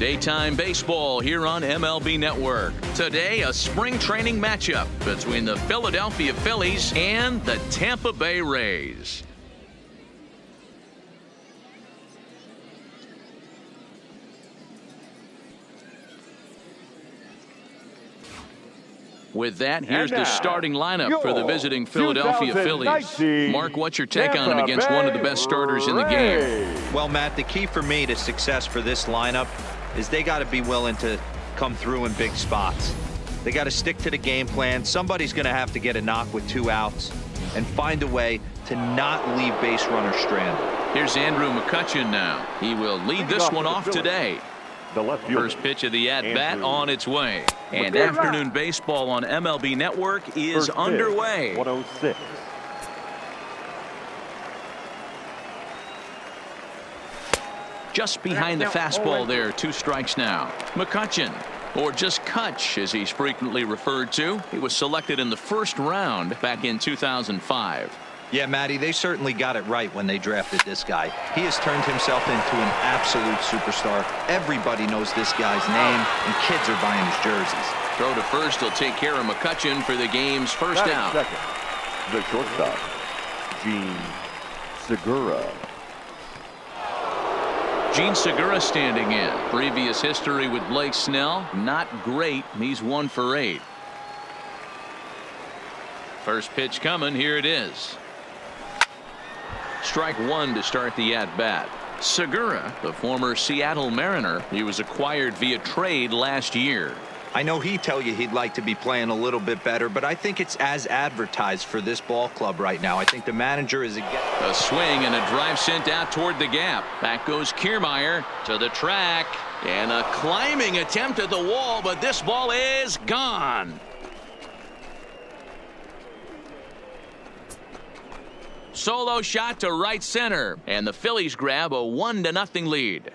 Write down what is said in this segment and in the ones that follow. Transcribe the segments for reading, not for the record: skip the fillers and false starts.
Daytime baseball here on MLB Network. Today, a spring training matchup between the Philadelphia Phillies and the Tampa Bay Rays. With that, here's the starting lineup for the visiting Philadelphia Phillies. Mark, what's your take on it against one of the best starters in the game? Well, Matt, the key for me to success for this lineup is they got to be willing to come through in big spots. They got to stick to the game plan. Somebody's going to have to get a knock with 2 outs and find a way to not leave base runners stranded. Here's Andrew McCutchen now. He will lead this one off today. The left First pitch of the at-bat on its way. And afternoon baseball on MLB Network is underway. 106. Just behind the fastball there, 2 strikes now. McCutchen, or just Kutch as he's frequently referred to. He was selected in the first round back in 2005. Yeah, Matty, they certainly got it right when they drafted this guy. He has turned himself into an absolute superstar. Everybody knows this guy's name, and kids are buying his jerseys. Throw to first will take care of McCutchen for the game's first out. Second, the shortstop, Gene Segura. Gene Segura standing in. Previous history with Blake Snell, not great. He's 1 for 8. First pitch coming. Here it is. Strike 1 to start the at-bat. Segura, the former Seattle Mariner, he was acquired via trade last year. I know he'd tell you he'd like to be playing a little bit better, but I think it's as advertised for this ball club right now. I think the manager is a swing and a drive sent out toward the gap. Back goes Kiermaier to the track, and a climbing attempt at the wall, but this ball is gone. Solo shot to right center, and the Phillies grab a 1-0 lead.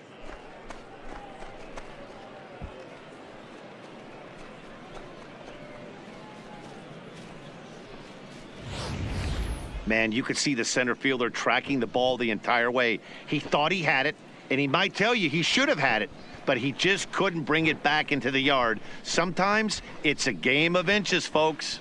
Man, you could see the center fielder tracking the ball the entire way. He thought he had it, and he might tell you he should have had it, but he just couldn't bring it back into the yard. Sometimes it's a game of inches, folks.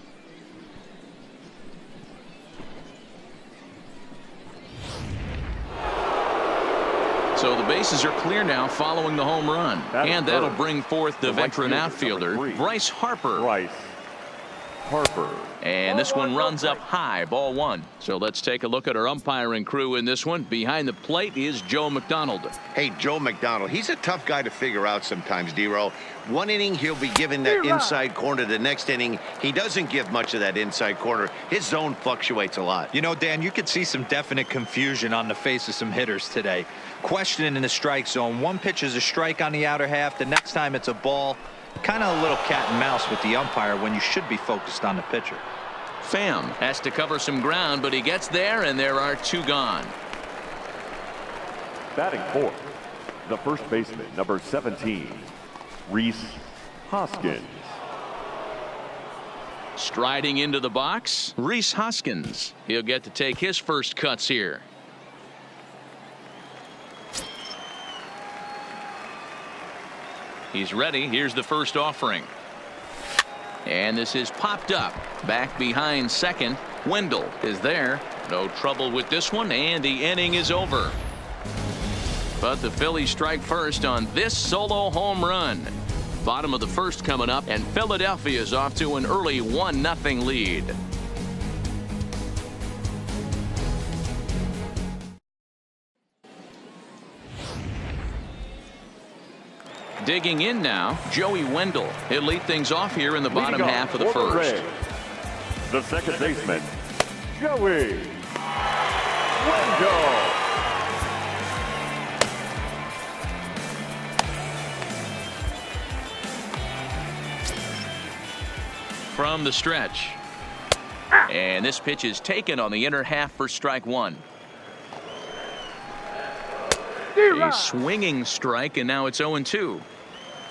So the bases are clear now following the home run. And that'll bring forth the veteran outfielder, Bryce Harper. And this one runs up high, ball 1. So let's take a look at our umpiring crew in this one. Behind the plate is Joe McDonald. Hey, Joe McDonald, he's a tough guy to figure out sometimes, D-Row. One inning, he'll be given that inside corner. The next inning, he doesn't give much of that inside corner. His zone fluctuates a lot. You know, Dan, you could see some definite confusion on the face of some hitters today. Questioning in the strike zone. One pitch is a strike on the outer half. The next time it's a ball. Kind of a little cat and mouse with the umpire when you should be focused on the pitcher. Pham has to cover some ground, but he gets there, and there are 2 gone. Batting 4th, the first baseman, number 17, Rhys Hoskins. Striding into the box, Rhys Hoskins. He'll get to take his first cuts here. He's ready. Here's the first offering. And this is popped up. Back behind second. Wendell is there. No trouble with this one, and the inning is over. But the Phillies strike first on this solo home run. Bottom of the first coming up, and Philadelphia is off to an early 1-0 lead. Digging in now, Joey Wendell. He'll lead things off here in the bottom half of the first. The second baseman, Joey Wendell. From the stretch. And this pitch is taken on the inner half for strike 1. A swinging strike, and now it's 0-2.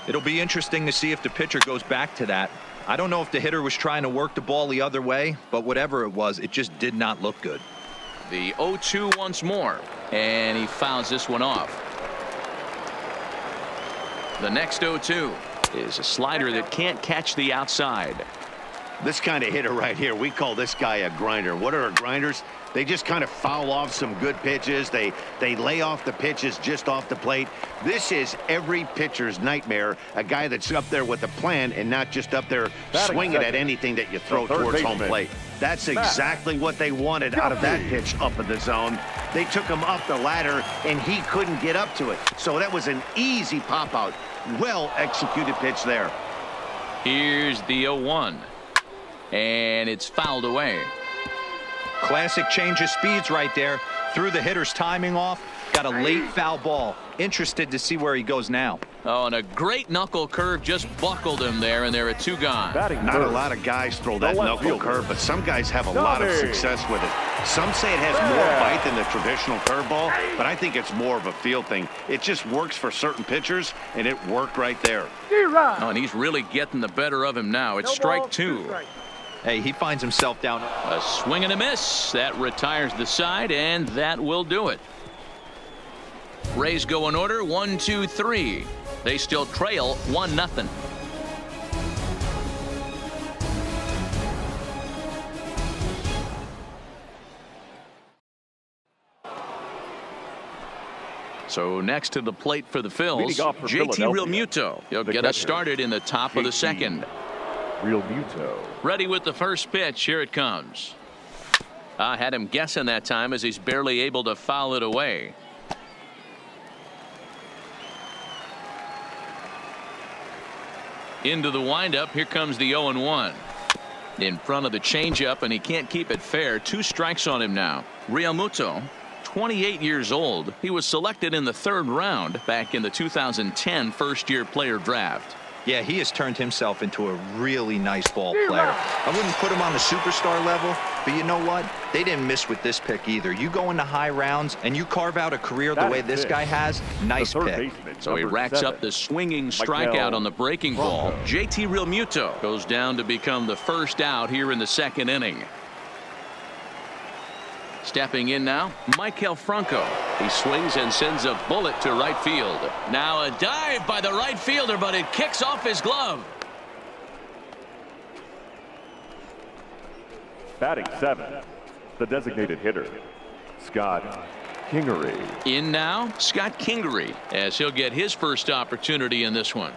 It'll be interesting to see if the pitcher goes back to that. I don't know if the hitter was trying to work the ball the other way, but whatever it was, it just did not look good. The 0-2 once more, and he fouls this one off. The next 0-2 is a slider that can't catch the outside. This kind of hitter right here, we call this guy a grinder. What are grinders? They just kind of foul off some good pitches. They lay off the pitches just off the plate. This is every pitcher's nightmare, a guy that's up there with a plan and not just up there swinging at anything that you throw towards home plate. That's exactly what they wanted out of that pitch up in the zone. They took him up the ladder, and he couldn't get up to it. So that was an easy pop-out. Well-executed pitch there. Here's the 0-1. And it's fouled away. Classic change of speeds right there. Threw the hitter's timing off. Got a late foul ball. Interested to see where he goes now. Oh, and a great knuckle curve just buckled him there, and there are 2 gone. Not a lot of guys throw that knuckle curve, but some guys have a lot of success with it. Some say it has more bite than the traditional curveball, but I think it's more of a feel thing. It just works for certain pitchers, and it worked right there. Oh, and he's really getting the better of him now. It's strike 2. Hey, he finds himself down. A swing and a miss. That retires the side, and that will do it. Rays go in order, 1, 2, 3. They still trail 1-0. So next to the plate for the Phils, JT Realmuto. He'll get us started in the top of the second. Realmuto. Ready with the first pitch. Here it comes. I had him guessing that time as he's barely able to foul it away. Into the windup. Here comes the 0-1. In front of the changeup, and he can't keep it fair. 2 strikes on him now. Realmuto, 28 years old. He was selected in the 3rd round back in the 2010 first-year player draft. Yeah, he has turned himself into a really nice ball player. I wouldn't put him on the superstar level, but you know what? They didn't miss with this pick either. You go into high rounds and you carve out a career the way this guy has. Nice pick. So he racks up the swinging strikeout on the breaking ball. JT Realmuto goes down to become the first out here in the 2nd inning. Stepping in now, Maikel Franco. He swings and sends a bullet to right field. Now a dive by the right fielder, but it kicks off his glove. Batting 7th, the designated hitter, Scott Kingery. In now, Scott Kingery, as he'll get his first opportunity in this one.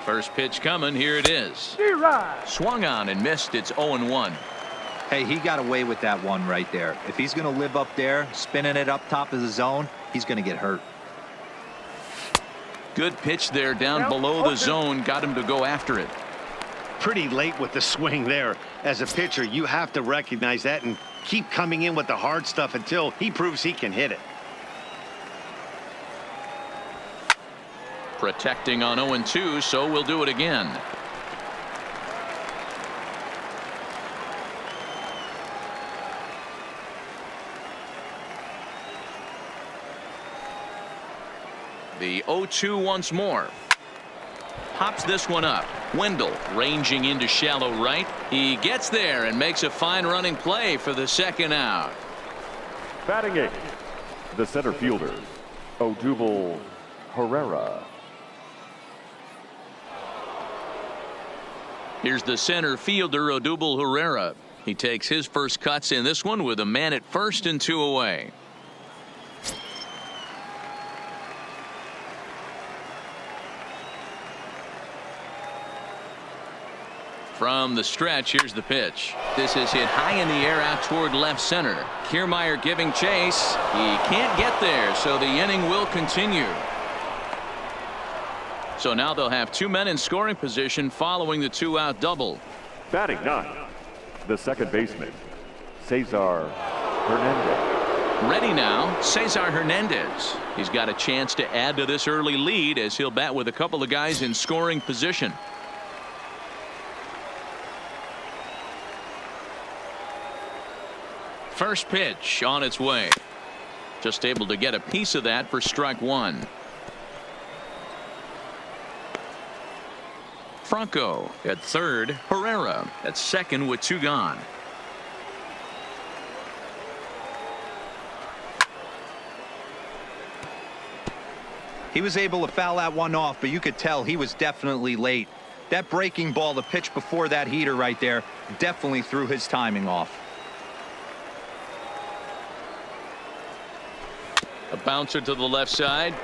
First pitch coming. Here it is. Swung on and missed. It's 0-1. Hey, he got away with that one right there. If he's going to live up there, spinning it up top of the zone, he's going to get hurt. Good pitch there down below the zone. Got him to go after it. Pretty late with the swing there. As a pitcher, you have to recognize that and keep coming in with the hard stuff until he proves he can hit it. Protecting on 0-2, so we'll do it again. The 0-2 once more. Pops this one up. Wendell ranging into shallow right. He gets there and makes a fine running play for the 2nd out. Batting 8th, the center fielder, Odubel Herrera. Here's the center fielder, Odubel Herrera. He takes his first cuts in this one with a man at first and 2 away. From the stretch, here's the pitch. This is hit high in the air out toward left center. Kiermaier giving chase. He can't get there, so the inning will continue. So now they'll have 2 men in scoring position following the 2-out double. Batting 9th, the second baseman, Cesar Hernandez. Ready now, Cesar Hernandez. He's got a chance to add to this early lead as he'll bat with a couple of guys in scoring position. First pitch on its way. Just able to get a piece of that for strike 1. Franco at third. Herrera at second with 2 gone. He was able to foul that one off, but you could tell he was definitely late. That breaking ball, the pitch before that heater right there, definitely threw his timing off. A bouncer to the left side.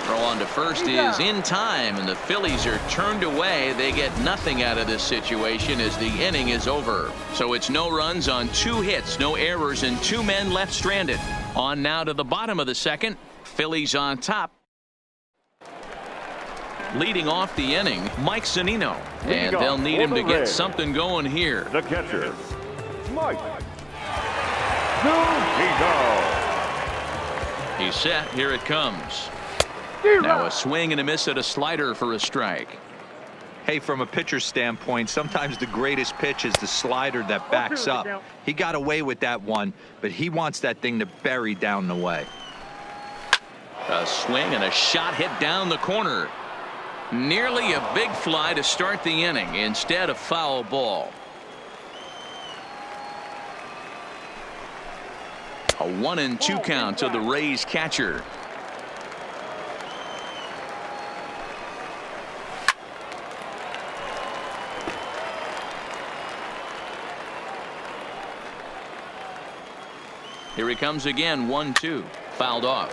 Throw on to first is in time, and the Phillies are turned away. They get nothing out of this situation as the inning is over. So it's no runs on 2 hits, no errors, and 2 men left stranded. On now to the bottom of the second. Phillies on top. Leading off the inning, Mike Zunino. And they'll need him to get something going here. The catcher, Mike Zunino. He's set. Here it comes. Now a swing and a miss at a slider for a strike. Hey, from a pitcher's standpoint, sometimes the greatest pitch is the slider that backs up. He got away with that one, but he wants that thing to bury down the way. A swing and a shot hit down the corner. Nearly a big fly to start the inning. Instead, a foul ball. A 1-2 count to the Rays catcher. Here he comes again. 1-2. Fouled off.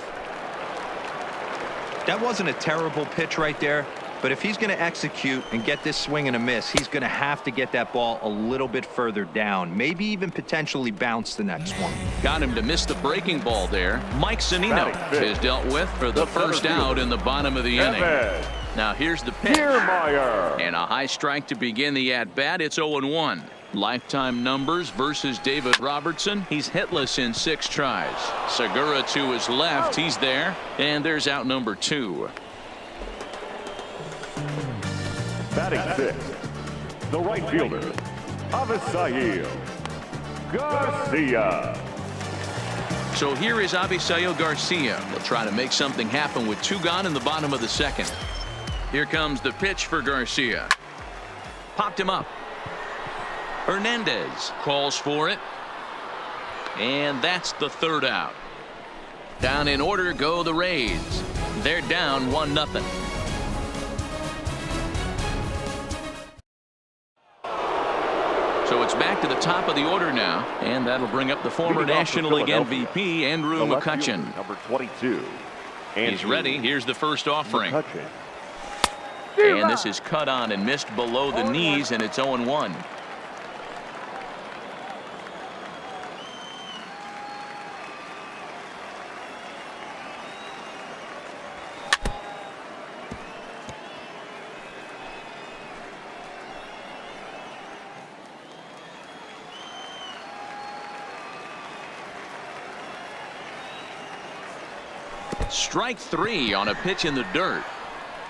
That wasn't a terrible pitch right there, but if he's going to execute and get this swing and a miss, he's going to have to get that ball a little bit further down, maybe even potentially bounce the next one. Got him to miss the breaking ball there. Mike Zunino is dealt with for the first out in the bottom of the inning. Now here's the pitch. And a high strike to begin the at-bat. It's 0-1. Lifetime numbers versus David Robertson. He's hitless in 6 tries. Segura to his left. He's there. And there's out number 2. Batting 6th, the right fielder, Avisail Garcia. So here is Avisail Garcia. He'll try to make something happen with 2 gone in the bottom of the second. Here comes the pitch for Garcia. Popped him up. Hernandez calls for it. And that's the 3rd out. Down in order go the Rays. They're down 1-0. So it's back to the top of the order now, and that'll bring up the former National League MVP Andrew McCutchen. Number 22. He's ready. Here's the first offering. And this is cut on and missed below the knees, and it's 0-1. Strike 3 on a pitch in the dirt.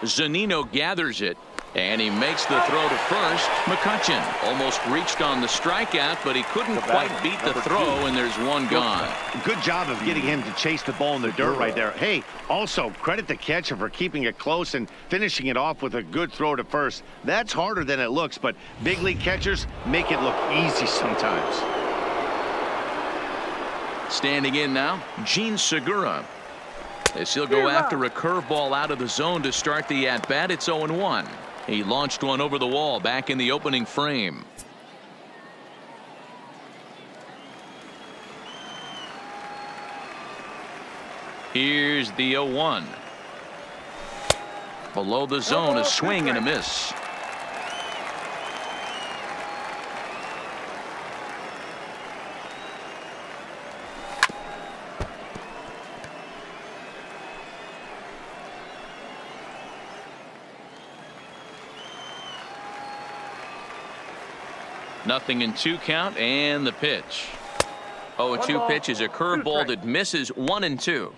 Zunino gathers it, and he makes the throw to first. McCutchen almost reached on the strikeout, but he couldn't quite beat the throw, and there's 1 gone. Good job of getting him to chase the ball in the dirt right there. Hey, also credit the catcher for keeping it close and finishing it off with a good throw to first. That's harder than it looks, but big league catchers make it look easy sometimes. Standing in now, Gene Segura. As he'll go after a curveball out of the zone to start the at-bat. It's 0-1. He launched one over the wall back in the opening frame. Here's the 0-1. Below the zone, a swing and a miss. Nothing in 2 count, and the pitch. 0-2 pitch is a curveball that misses 1-2.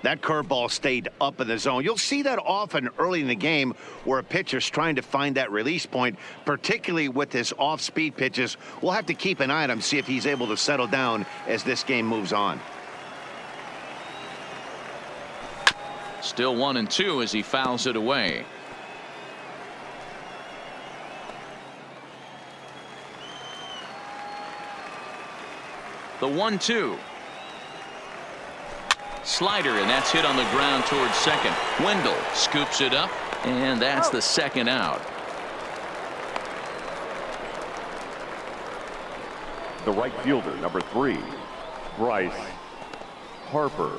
That curveball stayed up in the zone. You'll see that often early in the game where a pitcher's trying to find that release point, particularly with his off-speed pitches. We'll have to keep an eye on him, see if he's able to settle down as this game moves on. Still 1-2 as he fouls it away. The 1-2. Slider, and that's hit on the ground towards second. Wendell scoops it up, and that's the second out. The right fielder, number 3, Bryce Harper.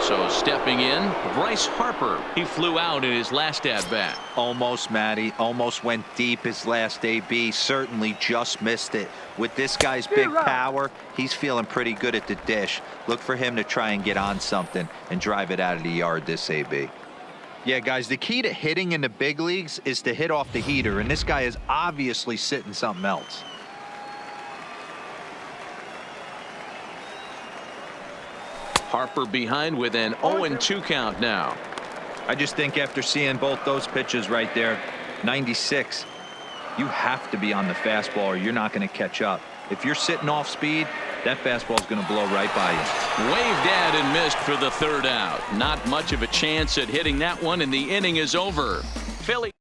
So stepping in, Bryce Harper. He flew out in his last at-bat. Almost, Matty. Almost went deep his last AB. Certainly just missed it. With this guy's big power, he's feeling pretty good at the dish. Look for him to try and get on something and drive it out of the yard this AB. Yeah, guys, the key to hitting in the big leagues is to hit off the heater, and this guy is obviously sitting something else. Harper behind with an 0-2 count now. I just think after seeing both those pitches right there, 96, you have to be on the fastball or you're not going to catch up. If you're sitting off speed, that fastball is going to blow right by you. Waved at and missed for the third out. Not much of a chance at hitting that one, and the inning is over. Philly.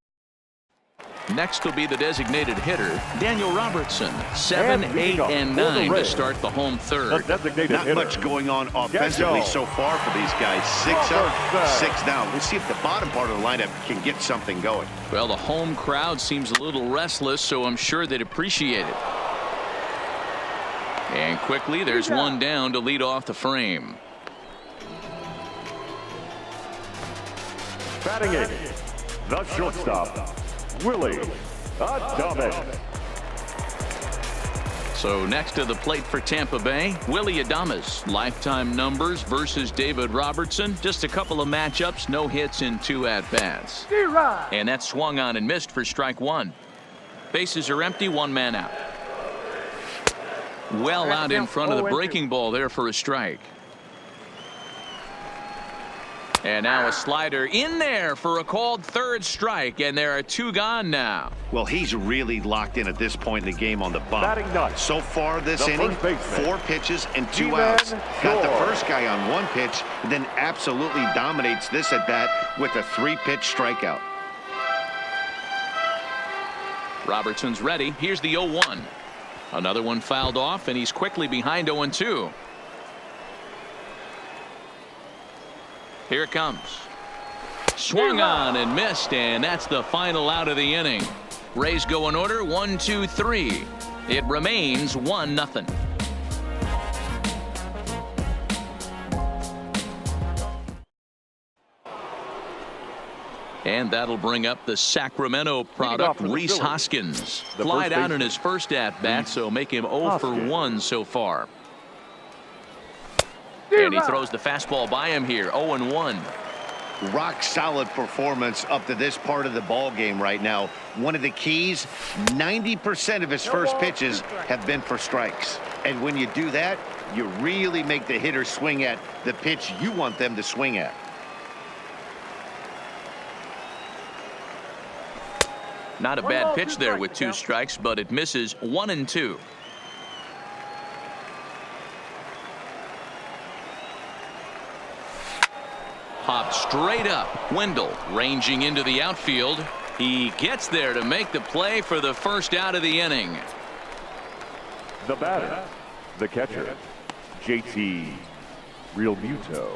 Next will be the designated hitter, Daniel Robertson. 7, 8, and 9 to start the home third. Not much going on offensively so far for these guys. 6 up, 6 down. We'll see if the bottom part of the lineup can get something going. Well, the home crowd seems a little restless, so I'm sure they'd appreciate it. And quickly, there's one down to lead off the frame. Batting in, the shortstop, Willie Adames. So next to the plate for Tampa Bay, Willie Adames. Lifetime numbers versus David Robertson. Just a couple of matchups, no hits in 2 at-bats. And that swung on and missed for strike 1. Bases are empty, 1 man out. Well out in front of the breaking ball there for a strike. And now a slider in there for a called third strike, and there are 2 gone now. Well, he's really locked in at this point in the game on the bump. So far this inning, 4 pitches and 2 outs. Got the first guy on 1 pitch, and then absolutely dominates this at bat with a 3-pitch strikeout. Robertson's ready. Here's the 0-1. Another one fouled off, and he's quickly behind 0-2. Here it comes. Swung on and missed, and that's the final out of the inning. Rays go in order, 1, 2, 3. It remains 1-0. And that'll bring up the Sacramento product, Rhys Hoskins. Flied out in his first at-bat, so make him 0 for 1 so far. And he throws the fastball by him here, 0-1. Rock solid performance up to this part of the ball game right now. One of the keys, 90% of his first pitches have been for strikes. And when you do that, you really make the hitter swing at the pitch you want them to swing at. Not a bad pitch there with 2 strikes, but it misses 1-2. Popped straight up. Wendell ranging into the outfield. He gets there to make the play for the first out of the inning. The batter, the catcher, JT Realmuto.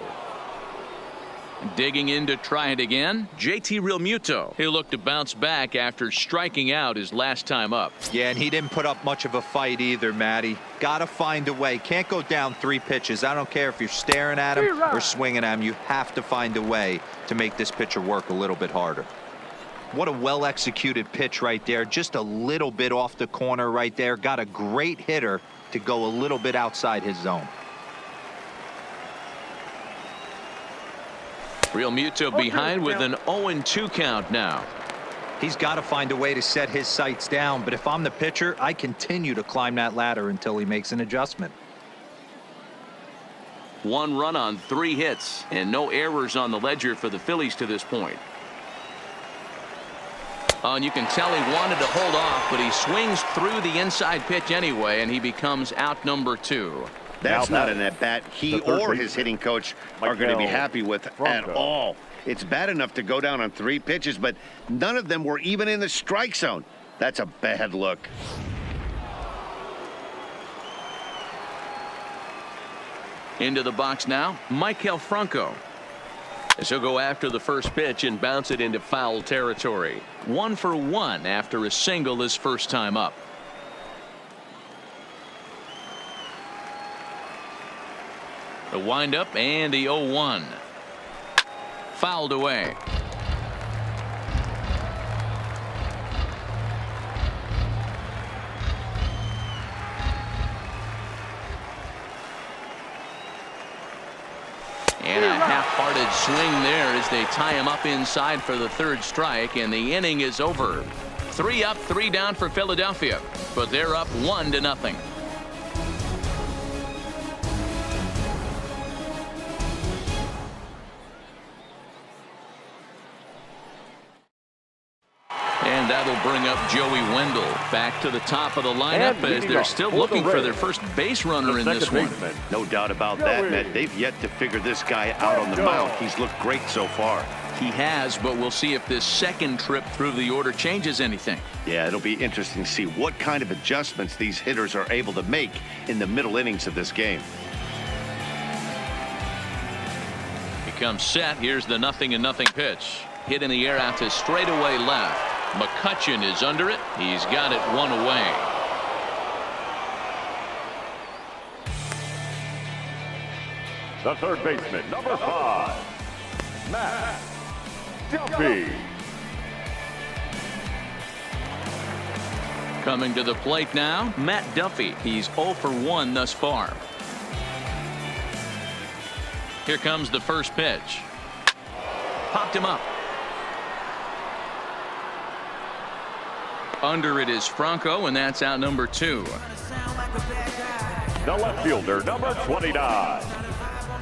Digging in to try it again, JT Realmuto. He'll look to bounce back after striking out his last time up. Yeah, and he didn't put up much of a fight either, Matty. Gotta find a way. Can't go down 3 pitches. I don't care if you're staring at him or swinging at him. You have to find a way to make this pitcher work a little bit harder. What a well-executed pitch right there. Just a little bit off the corner right there. Got a great hitter to go a little bit outside his zone. Realmuto behind with an 0-2 count now. He's got to find a way to set his sights down, but if I'm the pitcher, I continue to climb that ladder until he makes an adjustment. 1 run on 3 hits, and no errors on the ledger for the Phillies to this point. Oh, and you can tell he wanted to hold off, but he swings through the inside pitch anyway, and he becomes out number 2. That's not an at-bat he or his hitting coach are going to be happy with at all. It's bad enough to go down on 3 pitches, but none of them were even in the strike zone. That's a bad look. Into the box now, Michael Franco. As he'll go after the first pitch and bounce it into foul territory. 1 for 1 after a single his first time up. The windup and the 0-1. Fouled away. And a half-hearted swing there as they tie him up inside for the third strike, and the inning is over. 3 up, 3 down for Philadelphia, but they're up 1-0. And that'll bring up Joey Wendell back to the top of the lineup as they're still looking for their first base runner in this one. No doubt about that, Matt. They've yet to figure this guy out on the mound. He's looked great so far. He has, but we'll see if this second trip through the order changes anything. Yeah, it'll be interesting to see what kind of adjustments these hitters are able to make in the middle innings of this game. He comes set. Here's the 0-0 pitch. Hit in the air out to straightaway left. McCutchen is under it. He's got it 1 away. The third baseman, number 5, Matt Duffy. Coming to the plate now, Matt Duffy. He's 0 for 1 thus far. Here comes the first pitch. Popped him up. Under it is Franco, and that's out number 2. The left fielder, number 29,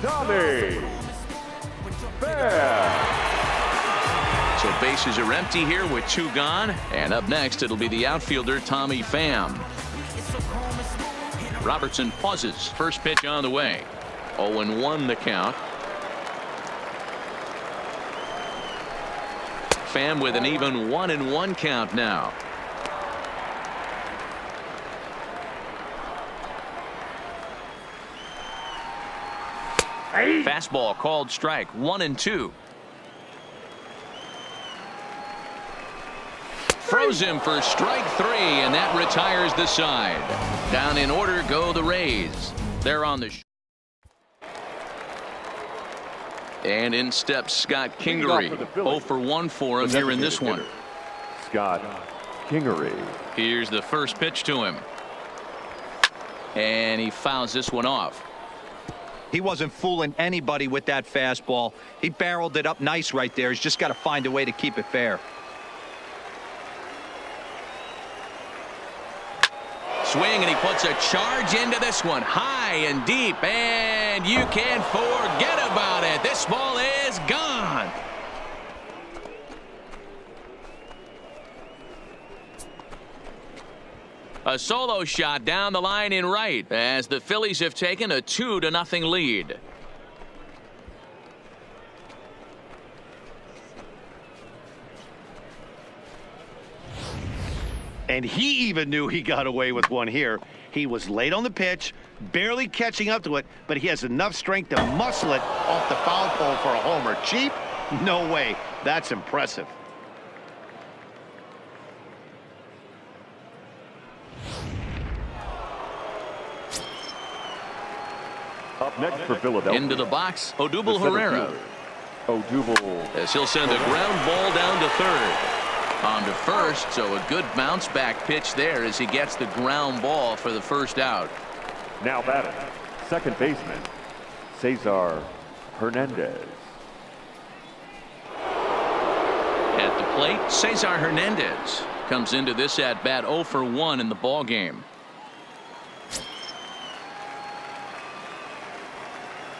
Tommy Pham. So bases are empty here with 2 gone, and up next it'll be the outfielder Tommy Pham. Robertson pauses. First pitch on the way. 0-1 the count. Pham with an even 1-1 count now. Fastball called strike. 1-2. Froze him for strike 3, and that retires the side. Down in order go the Rays. They're on the and in steps Scott Kingery. 0 for 1 for him here in this one. Scott Kingery. Here's the first pitch to him. And he fouls this one off. He wasn't fooling anybody with that fastball. He barreled it up nice right there. He's just got to find a way to keep it fair. Swing, and he puts a charge into this one. High and deep, and you can't forget about it. This ball is gone. A solo shot down the line in right as the Phillies have taken a 2-0 lead. And he even knew he got away with one here. He was late on the pitch, barely catching up to it, but he has enough strength to muscle it off the foul pole for a homer. Cheap? No way. That's impressive. Up next for Philadelphia. Into the box, Odubel Herrera. Odubel. As he'll send a ground ball down to third. On to first, so a good bounce back pitch there as he gets the ground ball for the first out. Now batting, second baseman, Cesar Hernandez. At the plate, Cesar Hernandez comes into this at bat 0 for 1 in the ball game.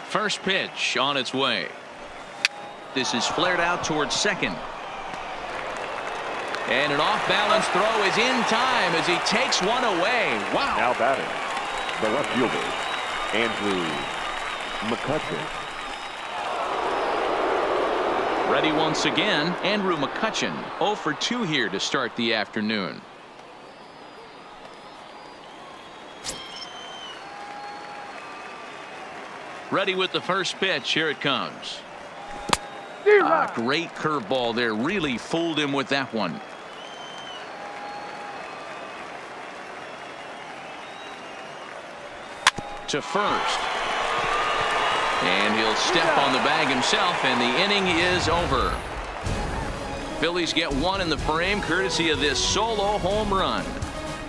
First pitch on its way. This is flared out towards second. And an off-balance throw is in time as he takes one away. Wow. Now batting, the left fielder, Andrew McCutchen. Ready once again, Andrew McCutchen. 0 for 2 here to start the afternoon. Ready with the first pitch. Here it comes. Great curveball there. Really fooled him with that one. To first. And he'll step on the bag himself, and the inning is over. Phillies get one in the frame courtesy of this solo home run.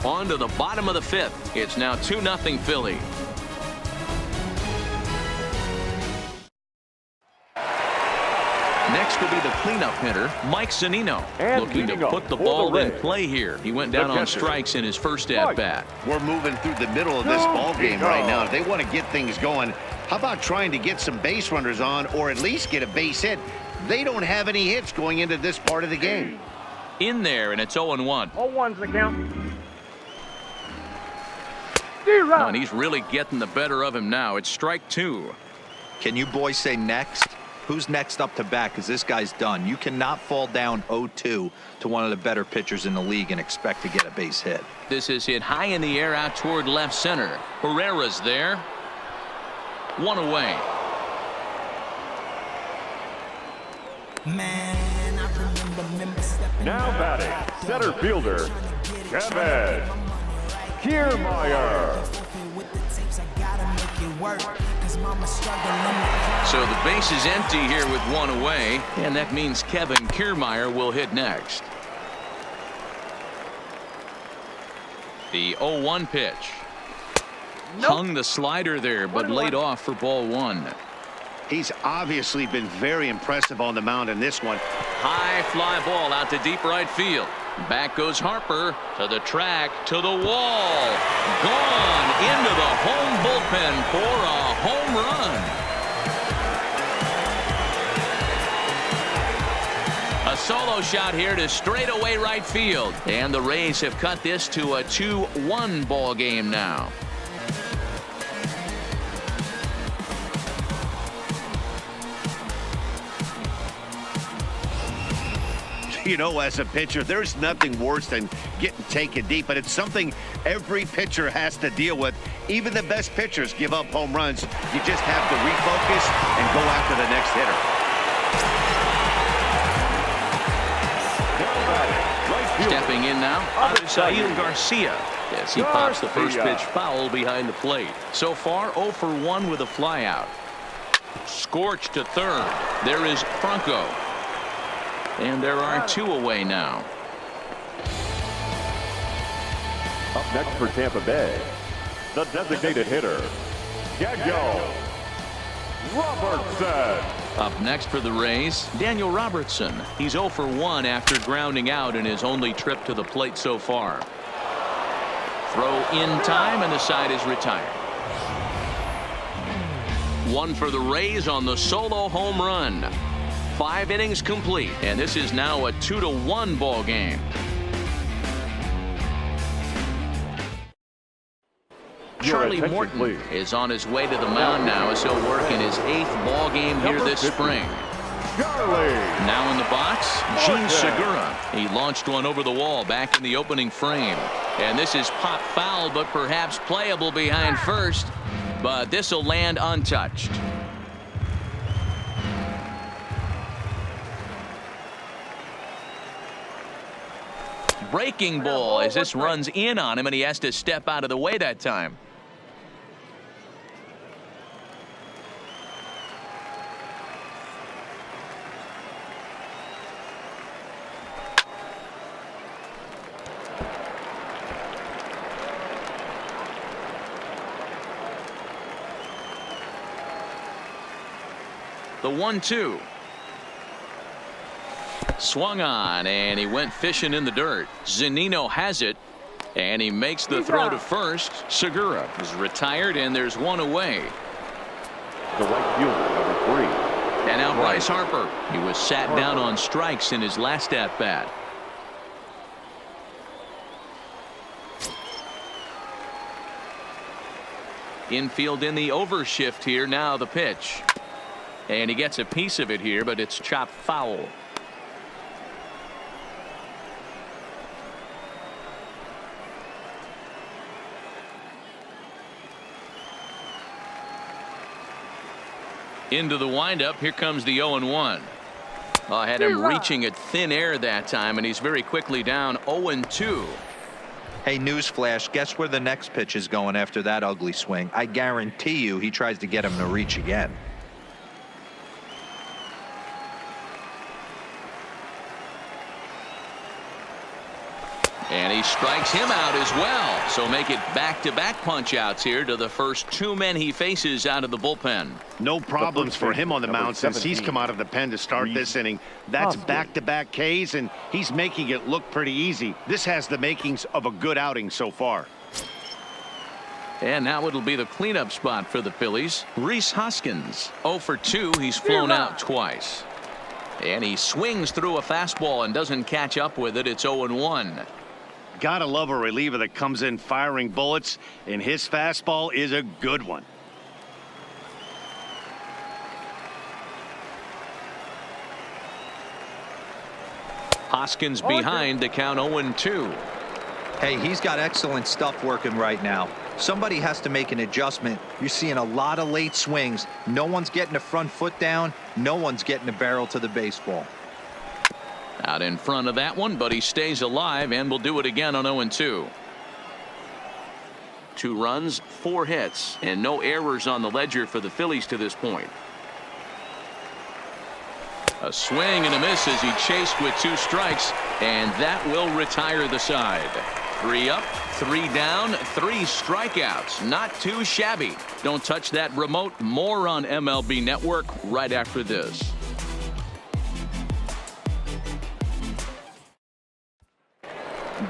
On to the bottom of the fifth. It's now 2-0 Philly. Next will be the cleanup hitter, Mike Zunino, looking to put the ball in play here. He went down on strikes in his first at-bat. We're moving through the middle of this ball game right now. If they want to get things going, how about trying to get some base runners on, or at least get a base hit? They don't have any hits going into this part of the game. In there, and it's 0-1. 0-1's the count. Oh, and he's really getting the better of him now. It's strike two. Can you boys say next? Who's next up to bat? Because this guy's done. You cannot fall down 0-2 to one of the better pitchers in the league and expect to get a base hit. This is hit high in the air out toward left center. Herrera's there. One away. Now batting, center fielder, Kevin Kiermaier. So the base is empty here with one away, and that means Kevin Kiermaier will hit next. The 0-1 pitch. Hung the slider there, but laid off for ball one. He's obviously been very impressive on the mound in this one. High fly ball out to deep right field. Back goes Harper to the track, to the wall. Gone into the home bullpen for a home run. A solo shot here to straightaway right field. And the Rays have cut this to a 2-1 ball game now. You know, as a pitcher, there's nothing worse than getting taken deep, but it's something every pitcher has to deal with. Even the best pitchers give up home runs. You just have to refocus and go after the next hitter. Stepping in now, Avisail Garcia. Yes, he pops the first pitch foul behind the plate. So far, 0 for 1 with a flyout. Scorched to third. There is Franco. And there are two away now. Up next for Tampa Bay, the designated hitter, Daniel Robertson. Up next for the Rays, Daniel Robertson. He's 0 for 1 after grounding out in his only trip to the plate so far. Throw in time, and the side is retired. One for the Rays on the solo home run. 5 innings complete, and this is now a 2-1 ball game. Charlie Morton is on his way to the mound now as he'll work in his 8th ball game here this spring. Now in the box, Gene Segura. He launched one over the wall back in the opening frame. And this is pop foul, but perhaps playable behind first. But this will land untouched. Breaking ball as this runs in on him, and he has to step out of the way that time. The 1-2. Swung on, and he went fishing in the dirt. Zunino has it, and he makes the throw to first. Segura is retired, and there's one away. The right fielder, number 3. And now Bryce Harper. He was sat down on strikes in his last at-bat. Infield in the overshift here. Now the pitch. And he gets a piece of it here, but it's chopped foul. Into the windup. Here comes the 0-1. I had him reaching at thin air that time, and he's very quickly down 0-2. Hey, newsflash, guess where the next pitch is going after that ugly swing? I guarantee you he tries to get him to reach again. And he strikes him out as well. So make it back-to-back punch-outs here to the first 2 men he faces out of the bullpen. No problems for him on the mound since he's come out of the pen to start this inning. That's back-to-back Ks, and he's making it look pretty easy. This has the makings of a good outing so far. And now it'll be the cleanup spot for the Phillies. Rhys Hoskins, 0 for 2. He's flown out twice. And he swings through a fastball and doesn't catch up with it. It's 0-1. Gotta love a reliever that comes in firing bullets, and his fastball is a good one. Hoskins behind, the count 0-2. Hey, he's got excellent stuff working right now. Somebody has to make an adjustment. You're seeing a lot of late swings. No one's getting the front foot down. No one's getting the barrel to the baseball. Out in front of that one, but he stays alive and will do it again on 0-2. 2 runs, 4 hits, and no errors on the ledger for the Phillies to this point. A swing and a miss as he chased with 2 strikes, and that will retire the side. 3 up, 3 down, 3 strikeouts. Not too shabby. Don't touch that remote. More on MLB Network right after this.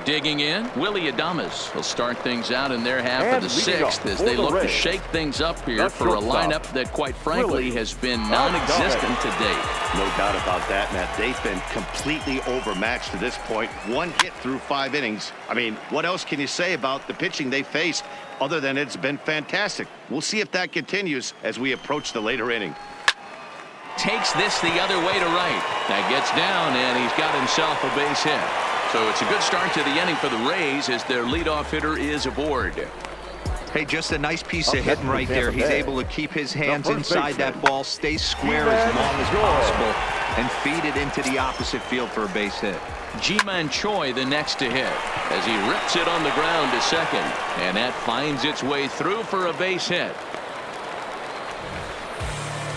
Digging in, Willie Adames will start things out in their half of the 6th as they look to shake things up here for a lineup that, quite frankly, has been non-existent to date. No doubt about that, Matt. They've been completely overmatched to this point. 1 hit through 5 innings. I mean, what else can you say about the pitching they faced other than it's been fantastic? We'll see if that continues as we approach the later inning. Takes this the other way to right. That gets down, and he's got himself a base hit. So it's a good start to the inning for the Rays as their leadoff hitter is aboard. Hey, just a nice piece of hitting right there. He's able to keep his hands inside that ball, stay square as long as possible, and feed it into the opposite field for a base hit. Ji-Man Choi the next to hit as he rips it on the ground to second, and that finds its way through for a base hit.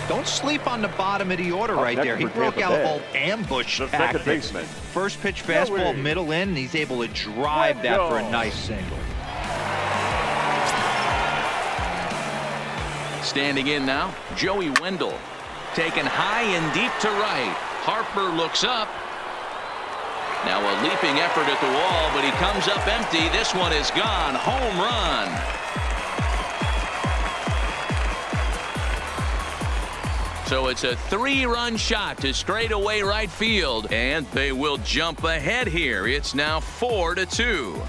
Don't sleep on the bottom of the order right there. He broke out a whole ambush tactics. First pitch fastball middle in, and he's able to drive that for a nice single. Standing in now, Joey Wendell. Taken high and deep to right. Harper looks up. Now a leaping effort at the wall, but he comes up empty. This one is gone. Home run. So it's a 3-run shot to straightaway right field, and they will jump ahead here. It's now 4-2.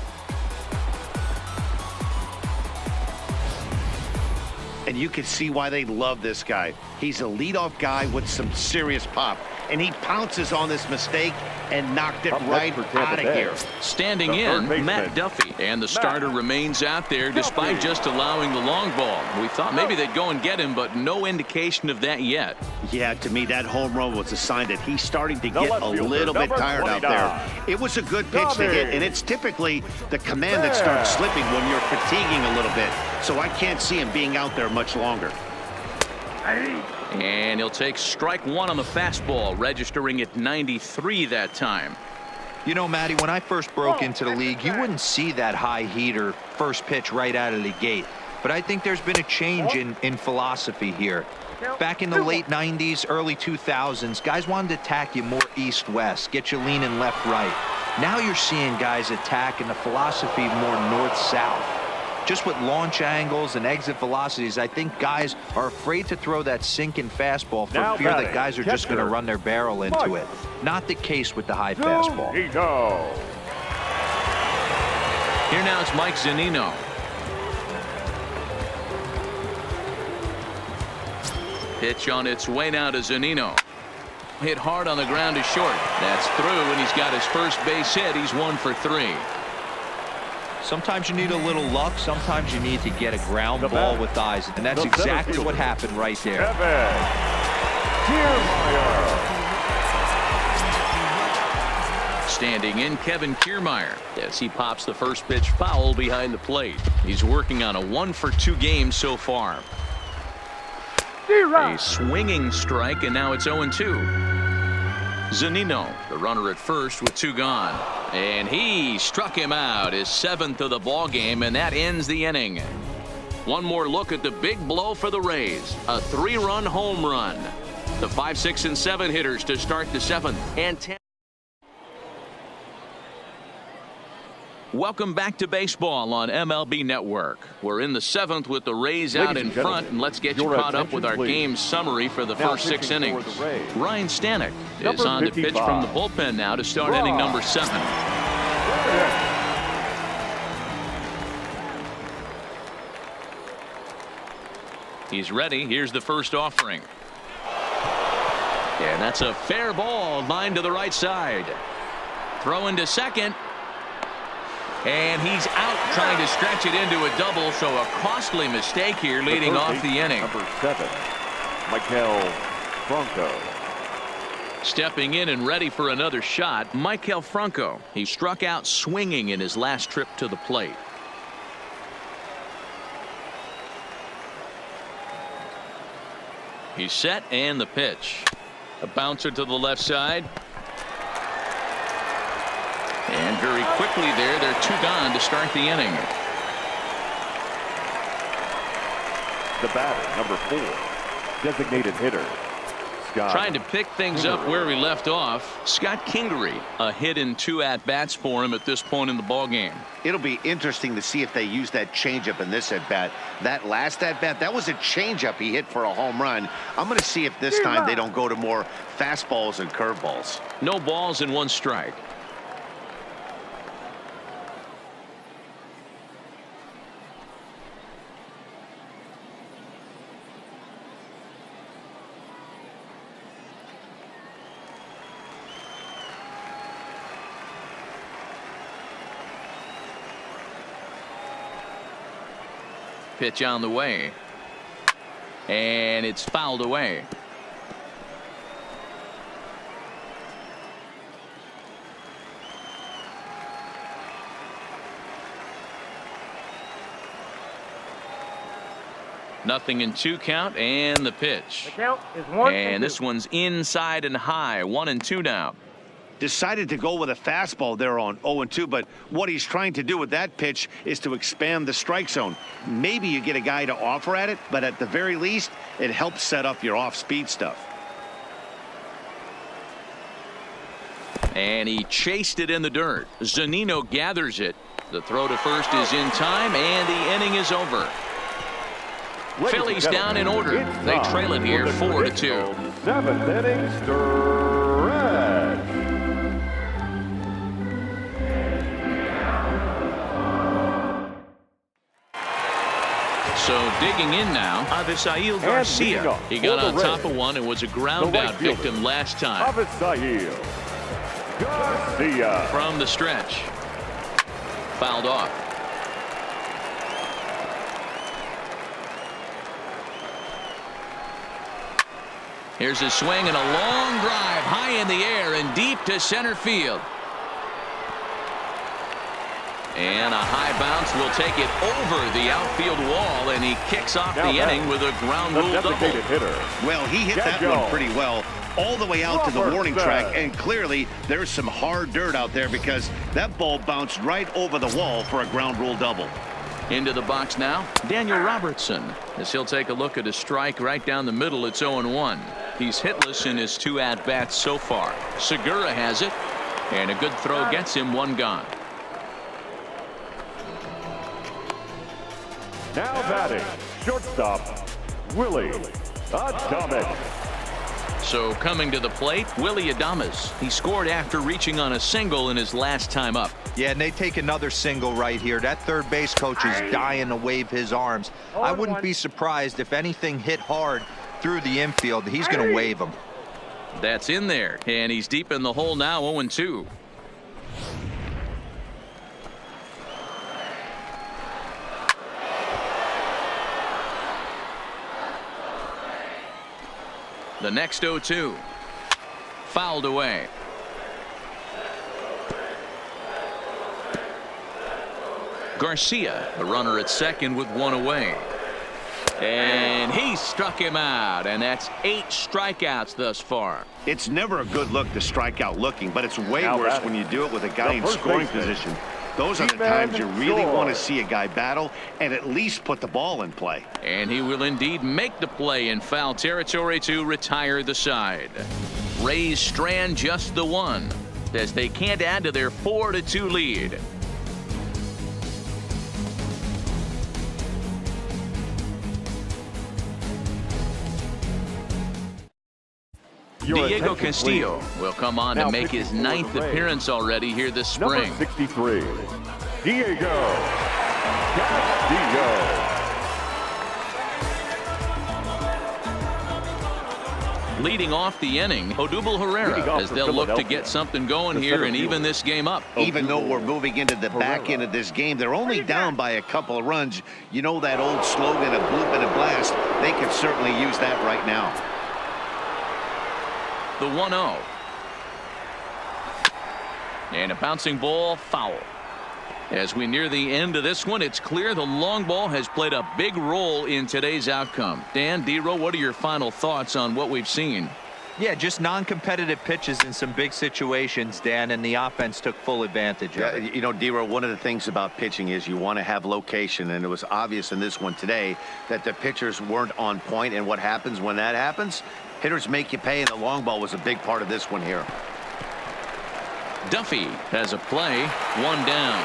And you can see why they love this guy. He's a leadoff guy with some serious pop, and he pounces on this mistake and knocked it right out of here. Standing in, Matt Duffy, and the starter remains out there despite just allowing the long ball. We thought maybe they'd go and get him, but no indication of that yet. Yeah, to me, that home run was a sign that he's starting to get a little bit tired out there. It was a good pitch to hit, and it's typically the command that starts slipping when you're fatiguing a little bit. So I can't see him being out there much longer. And he'll take strike 1 on the fastball, registering at 93 that time. You know, Matty, when I first broke into the league, you wouldn't see that high heater first pitch right out of the gate. But I think there's been a change in philosophy here. Back in the late 90s, early 2000s, guys wanted to attack you more east-west, get you leaning left-right. Now you're seeing guys attack in the philosophy more north-south. Just with launch angles and exit velocities, I think guys are afraid to throw that sinking fastball for fear that guys are just going to run their barrel into it. Not the case with the high fastball. Here now it's Mike Zunino. Pitch on its way now to Zunino. Hit hard on the ground to short. That's through, and he's got his first base hit. He's 1 for 3. Sometimes you need a little luck. Sometimes you need to get a ground ball with eyes. And that's exactly what happened right there. Kiermaier. Standing in, Kevin Kiermaier. As he pops the first pitch foul behind the plate. He's working on a 1-for-2 game so far. A swinging strike, and now it's 0-2. Zunino, the runner at first with 2 gone. And he struck him out, his 7th of the ball game, and that ends the inning. One more look at the big blow for the Rays. A 3-run home run. The 5, 6, and 7 hitters to start the 7th. And 10. Welcome back to baseball on MLB Network. We're in the 7th with the Rays out in front, and let's get you caught up with our game summary for the first 6 innings. Ryan Stanek is on to pitch from the bullpen now to start inning number 7. He's ready. Here's the first offering. And that's a fair ball, line to the right side. Throw into second. And he's out trying to stretch it into a double, so a costly mistake here leading off the inning. Number 7, Maikel Franco. Stepping in and ready for another shot, Maikel Franco. He struck out swinging in his last trip to the plate. He's set, and the pitch. A bouncer to the left side. And very quickly they're 2 gone to start the inning. The batter, number 4, designated hitter, Scott. Trying to pick things up where we left off. Scott Kingery, a hit in 2 at-bats for him at this point in the ballgame. It'll be interesting to see if they use that changeup in this at-bat. That last at-bat, that was a changeup he hit for a home run. I'm going to see if this time they don't go to more fastballs and curveballs. No balls and 1 strike. Pitch on the way. And it's fouled away. Nothing in 2 count, and the pitch. The count is 1 and this one's inside and high. 1-2 now. Decided to go with a fastball there on 0-2, but what he's trying to do with that pitch is to expand the strike zone. Maybe you get a guy to offer at it, but at the very least, it helps set up your off-speed stuff. And he chased it in the dirt. Zunino gathers it. The throw to first is in time, and the inning is over. Phillies down in order. They trail it here 4-2. 7th inning stretch. So digging in now, Avisail Garcia. He got on top of one and was a ground out victim last time. Avisail Garcia. From the stretch. Fouled off. Here's a swing and a long drive high in the air and deep to center field. And a high bounce will take it over the outfield wall, and he kicks off the inning with a ground rule double. Hitter. Well, he hit that one pretty well all the way out to the warning track, and clearly there's some hard dirt out there because that ball bounced right over the wall for a ground rule double. Into the box now, Daniel Robertson, as he'll take a look at a strike right down the middle. It's 0-1. He's hitless in his 2 at-bats so far. Segura has it, and a good throw gets him 1 gone. Now batting, shortstop, Willie Adames. So coming to the plate, Willie Adames. He scored after reaching on a single in his last time up. Yeah, and they take another single right here. That third base coach is dying to wave his arms. I wouldn't be surprised if anything hit hard through the infield. He's going to wave them. That's in there, and he's deep in the hole now, 0-2. The next 0-2. Fouled away. Garcia, the runner at second with one away. And he struck him out, and that's 8 strikeouts thus far. It's never a good look to strike out looking, but it's way Now worse batting. when you do it with a guy The in first scoring baseman. position. Those are the He-Man times you really want to George. see a guy battle and at least put the ball in play. And he will indeed make the play in foul territory to retire the side. Rays strand just the one, as they can't add to their 4-2 lead. Your Diego attention, Castillo please. will come on Now to make pitching his for the 9th Rays. appearance already here this Number spring. 63, Diego Castillo. Leading off the inning, Odubel Leading Herrera, off as for they'll look to Philadelphia. get something going The here center and even fielder. this game up. Even though we're moving into the back Herrera. end of this game, they're only down by a couple of runs. You know that old slogan, a bloop and a blast. They could certainly use that right now. The 1-0. And a bouncing ball, foul. As we near the end of this one, it's clear the long ball has played a big role in today's outcome. Dan, D-Row, what are your final thoughts on what we've seen? Yeah, just non-competitive pitches in some big situations, Dan, and the offense took full advantage of it. You know, D-Row, one of the things about pitching is you want to have location, and it was obvious in this one today that the pitchers weren't on point, and what happens when that happens? Hitters make you pay, and the long ball was a big part of this one here. Duffy has a play, one down.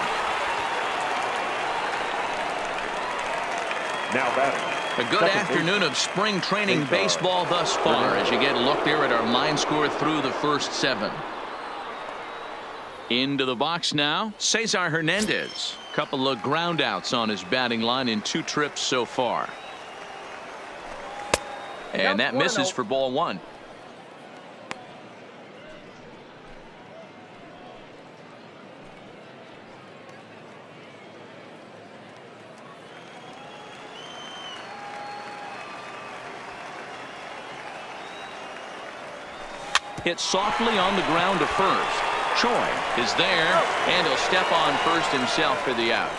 Now batting. A good Second afternoon of spring training baseball thus far as you get a look there at our line score through the first 7. Into the box now, Cesar Hernandez. Couple of ground outs on his batting line in 2 trips so far. And that misses for ball 1. Hit softly on the ground to first. Choi is there, and he'll step on first himself for the out.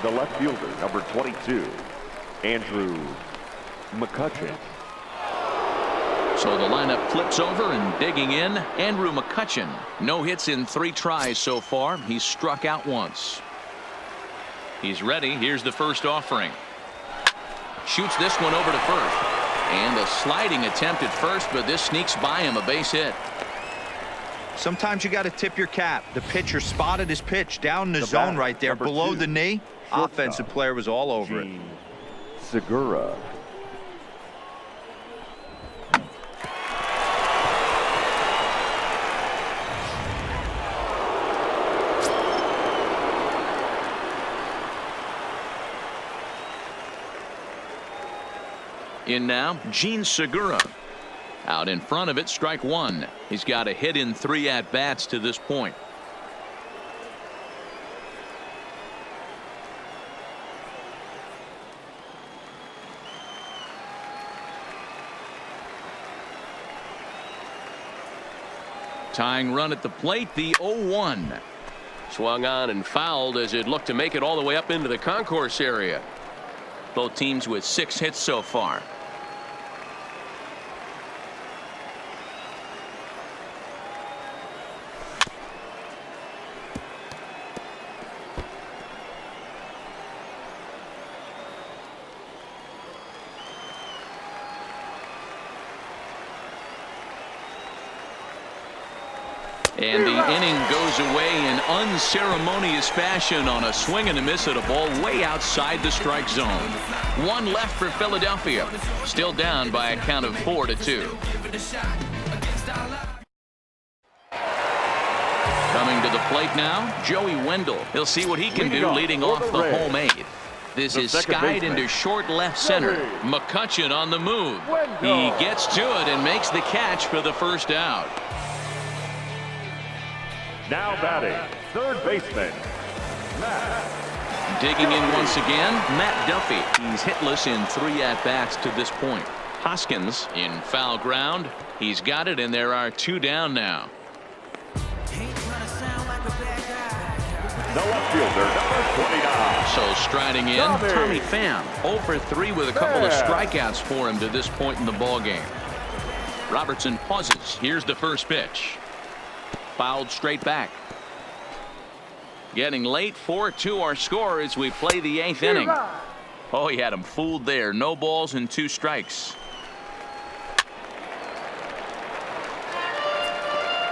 The left fielder, number 22, Andrew McCutchen. So the lineup flips over and digging in, Andrew McCutchen. No hits in 3 tries so far. He's struck out once. He's ready. Here's the first offering. Shoots this one over to first. And a sliding attempt at first, but this sneaks by him, a base hit. Sometimes you got to tip your cap. The pitcher spotted his pitch down in the The zone batter, right there number below 2, the knee. shortstop, Offensive player was all over it. Segura. In now, Gene Segura. Out in front of it, strike 1. He's got a hit in 3 at-bats to this point. Tying run at the plate, the 0-1. Swung on and fouled as it looked to make it all the way up into the concourse area. Both teams with 6 hits so far. And the inning goes away in unceremonious fashion on a swing and a miss at a ball way outside the strike zone. 1 left for Philadelphia. Still down by a count of 4-2. Coming to the plate now, Joey Wendell. He'll see what he can do leading off the home 8th. This is skied into short left center. McCutchen on the move. He gets to it and makes the catch for the first out. Now batting, third baseman, Digging in once again, Matt Duffy. He's hitless in 3 at-bats to this point. Hoskins in foul ground. He's got it, and there are 2 down now. The left fielder, number 29. So striding in, Tommy Pham, 0 for 3 with a couple of strikeouts for him to this point in the ball game. Robertson pauses. Here's the first pitch. Fouled straight back. Getting late, 4-2 our score as we play the 8th inning. Oh, he had him fooled there. No balls and 2 strikes.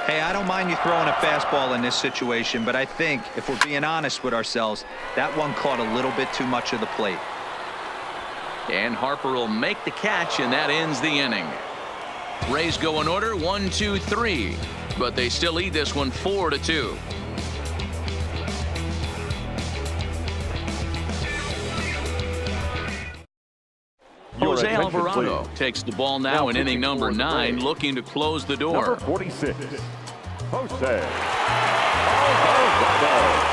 Hey, I don't mind you throwing a fastball in this situation, but I think if we're being honest with ourselves, that one caught a little bit too much of the plate. And Harper will make the catch, and that ends the inning. Rays go in order 1, 2, 3, but they still lead this one 4-2. Jose Alvarado takes the ball now in inning number 9, looking to close the door. Number 46, Jose Alvarado.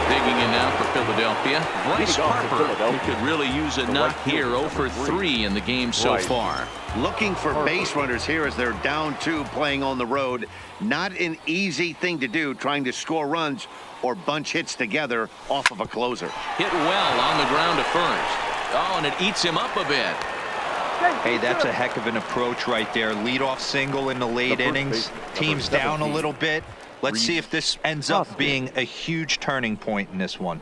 Digging in now for Philadelphia, Bryce Harper, who could really use a knock here. 0 for 3 in the game so far. Looking for base runners here as they're down 2 playing on the road. Not an easy thing to do, trying to score runs or bunch hits together off of a closer. Hit well on the ground to first. Oh, and it eats him up a bit. Hey, that's a heck of an approach right there. Leadoff single in the late innings. Team's down a little bit. Let's see if this ends up being a huge turning point in this one.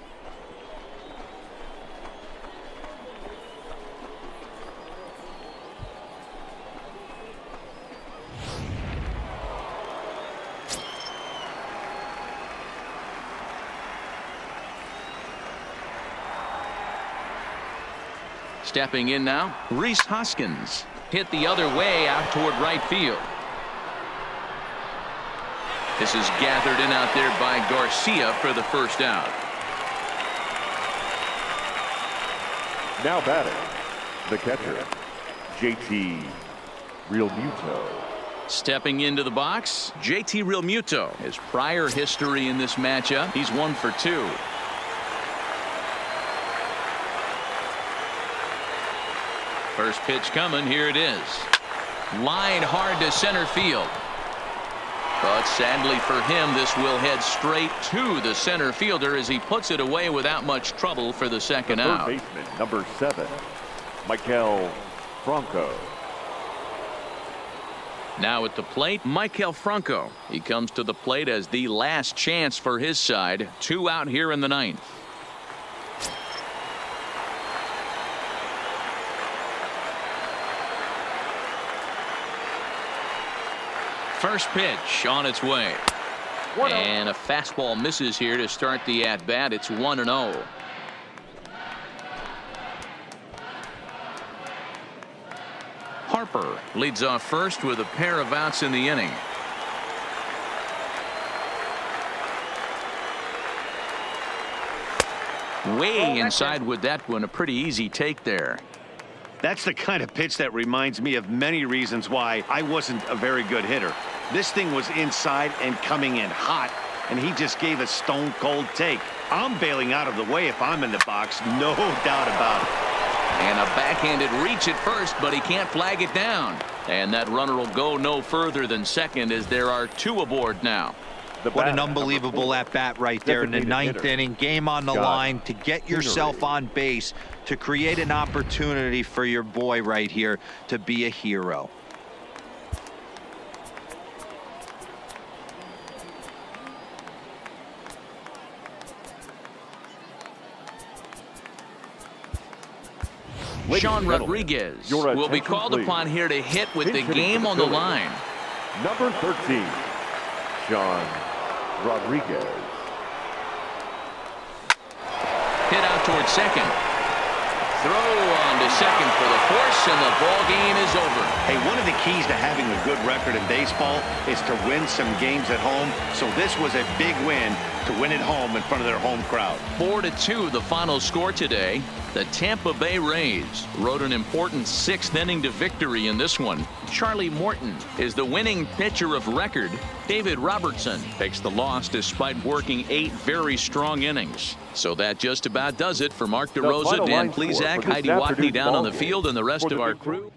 Stepping in now, Rhys Hoskins. Hit the other way out toward right field. This is gathered in out there by Garcia for the first out. Now batting, the catcher, JT Realmuto. Stepping into the box, JT Realmuto. His prior history in this matchup, he's 1 for 2. First pitch coming. Here it is. Line hard to center field. But sadly for him, this will head straight to the center fielder as he puts it away without much trouble for the second out. Third baseman, number 7, Maikel Franco. Now at the plate, Maikel Franco. He comes to the plate as the last chance for his side. 2 out here in the 9th. First pitch on its way. And a fastball misses here to start the at-bat. It's 1-0. Harper leads off first with a pair of outs in the inning. Way inside with that one. A pretty easy take there. That's the kind of pitch that reminds me of many reasons why I wasn't a very good hitter. This thing was inside and coming in hot, and he just gave a stone-cold take. I'm bailing out of the way if I'm in the box, no doubt about it. And a backhanded reach at first, but he can't flag it down. And that runner will go no further than second as there are 2 aboard now. What an unbelievable at-bat right there in the 9th inning. Game on the line to get yourself on base, to create an opportunity for your boy right here to be a hero. Sean Rodriguez will be called upon here to hit with the game on the line. Number 13, Sean Rodriguez. Hit out towards second. Throw on to second for the force, and the ball game is over. Hey, one of the keys to having a good record in baseball is to win some games at home. So this was a big win to win at home in front of their home crowd. 4-2 the final score today. The Tampa Bay Rays rode an important 6th inning to victory in this one. Charlie Morton is the winning pitcher of record. David Robertson takes the loss despite working 8 very strong innings. So that just about does it for Mark DeRosa, Dan Plesac, Heidi Watney down on the field, and the rest of our crew.